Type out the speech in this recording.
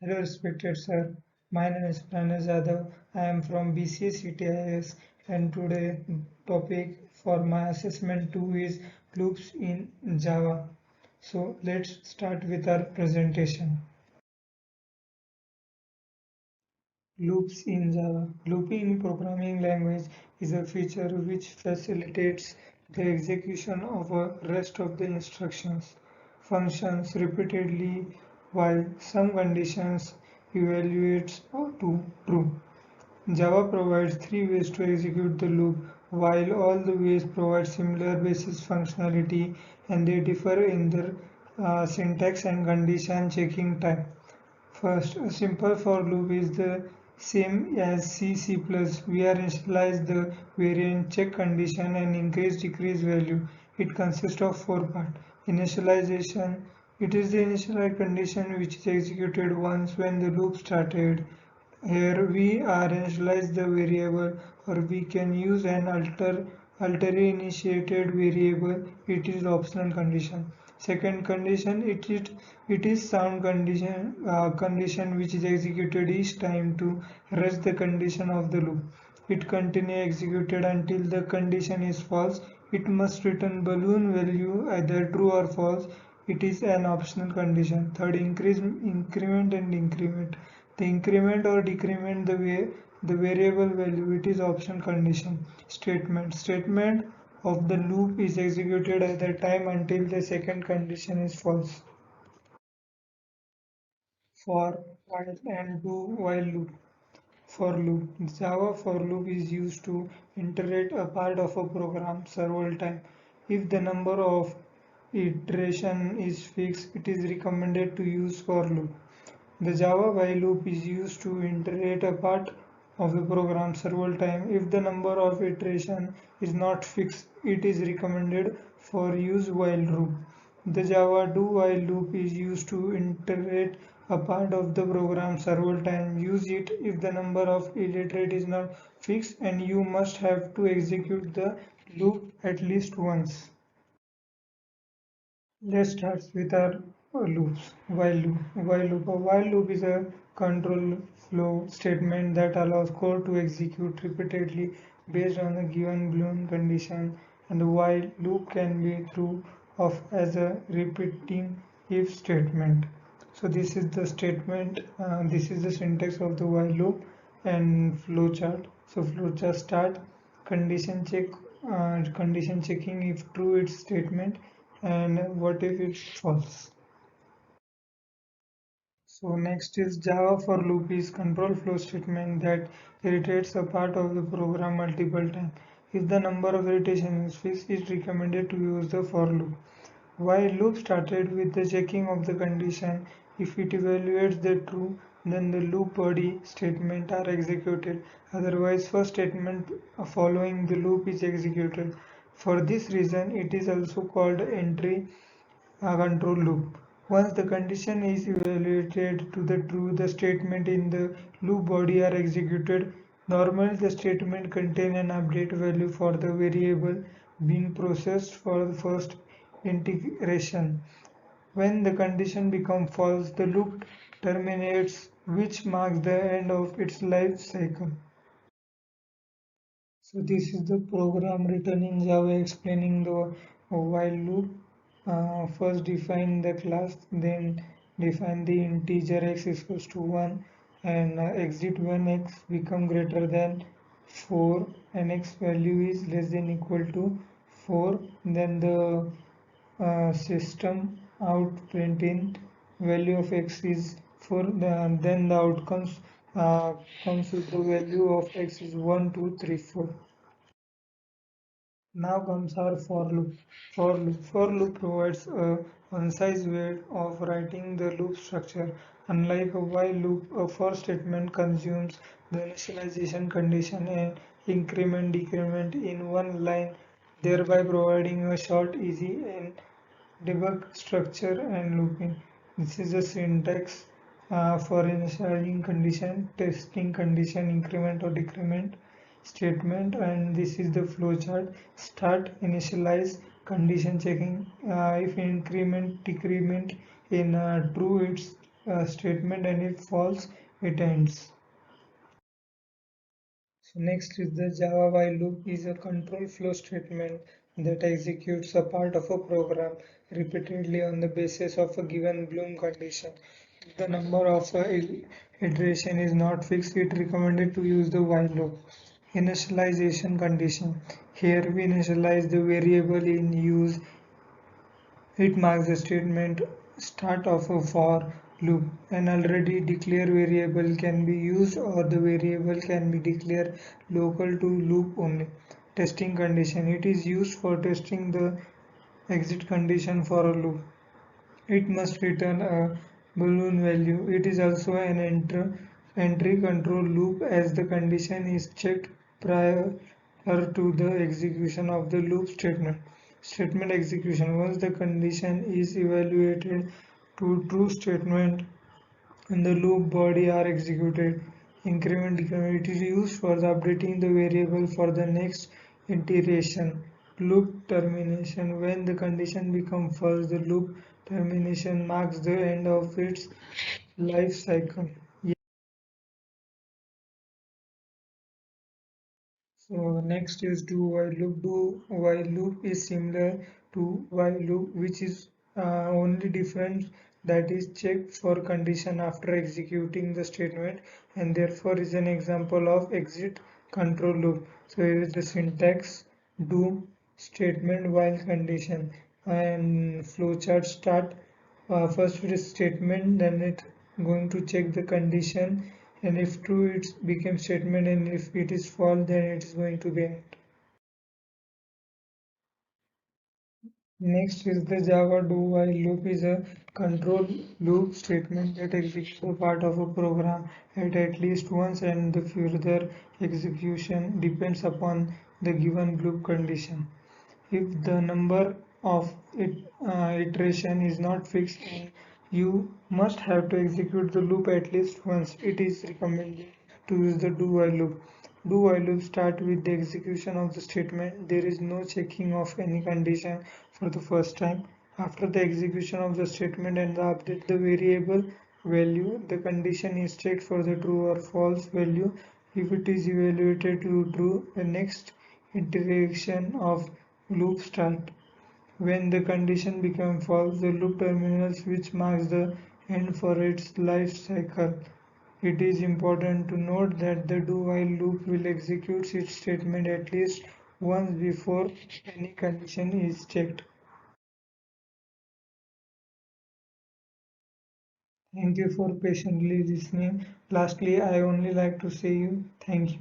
Hello, respected sir. My name is Pranesh Yadav. I am from BCA CTIS, and today topic for my assessment 2 is loops in Java. So let's start with our presentation. Loops in Java. Looping in programming language is a feature which facilitates the execution of a rest of the instructions, functions repeatedly while some conditions evaluates to true. Java provides three ways to execute the loop, while all the ways provide similar basis functionality and they differ in their syntax and condition checking type. First, a simple for loop is the same as C++. We are initialize the variant, check condition and increase decrease value. It consists of four parts. Initialization. It is the initial condition which is executed once when the loop started. Here we are initialize the variable or we can use an alter initiated variable. It is optional condition. Second condition, it is sound condition which is executed each time to rest the condition of the loop. It continue executed until the condition is false. It must return balloon value either true or false. It is an optional condition. Third, increment and decrement. The increment or decrement the variable value, it is optional condition. Statement of the loop is executed at the time until the second condition is false. For while and do while loop. For loop. Java for loop is used to iterate a part of a program several times. If the number of iteration is fixed, it is recommended to use for loop. The Java while loop is used to iterate a part of the program several times. If the number of iteration is not fixed, it is recommended for use while loop. The Java do while loop is used to iterate a part of the program several times. Use it if the number of iterate is not fixed and you must have to execute the loop at least once. Let's start with our loops. While loop. While loop. A while loop is a control flow statement that allows code to execute repeatedly based on a given Boolean condition, and the while loop can be true of as a repeating if statement. So this is the statement. This is the syntax of the while loop and flowchart. So flowchart start condition checking if true its statement and what if it's false. So next is Java for loop is control flow statement that iterates a part of the program multiple times. If the number of iterations is fixed, it's recommended to use the for loop. While loop started with the checking of the condition, if it evaluates the true, then the loop body statement are executed. Otherwise, first statement following the loop is executed. For this reason, it is also called entry control loop. Once the condition is evaluated to the true, the statement in the loop body are executed. Normally, the statement contain an update value for the variable being processed for the first integration. When the condition becomes false, the loop terminates, which marks the end of its life cycle. So this is the program written in Java explaining the while loop. First define the class, then define the integer x is equals to 1 and exit when x become greater than 4 and x value is less than equal to 4. Then the system out print in value of x is 4. Then the outcomes comes with the value of x is 1, 2, 3, 4. Now comes our for loop. For loop provides a concise way of writing the loop structure. Unlike a while loop, a for statement consumes the initialization condition and increment decrement in one line, thereby providing a short, easy, and debug structure and looping. This is the syntax for initializing condition, testing condition, increment or decrement statement, and this is the flowchart. Start, initialize, condition checking. If increment, decrement in true, it's statement and if false, it ends. So next is the Java while loop is a control flow statement that executes a part of a program repeatedly on the basis of a given Bloom condition. If the number of iteration is not fixed, it recommended to use the while loop. Initialization condition. Here we initialize the variable in use. It marks the statement start of a for loop. An already declared variable can be used or the variable can be declared local to loop only. Testing condition. It is used for testing the exit condition for a loop. It must return a Boolean value. It is also an entry control loop as the condition is checked prior to the execution of the loop statement. Statement execution. Once the condition is evaluated to true statement and the loop body are executed. Increment decrement is used for the updating the variable for the next iteration. Loop termination. When the condition becomes false, the loop termination marks the end of its life cycle. So next is do while loop. Do while loop is similar to while loop, which is only different that is checked for condition after executing the statement and therefore is an example of exit control loop. So here is the syntax: do statement while condition and flowchart start. First with a statement, then it going to check the condition, and if true it becomes statement, and if it is false then it is going to be end. Next is the Java do while loop is a control loop statement that executes a part of a program at least once and the further execution depends upon the given loop condition. If the number of iteration is not fixed and you must have to execute the loop at least once, it is recommended to use the do while loop. Do while loop start with the execution of the statement. There is no checking of any condition for the first time. After the execution of the statement and the update the variable value, the condition is checked for the true or false value. If it is evaluated to true, the next iteration of loop start. When the condition becomes false, the loop terminals which marks the end for its life cycle. It is important to note that the do while loop will execute its statement at least once before any condition is checked. Thank you for patiently listening. Lastly, I only like to say you thank you.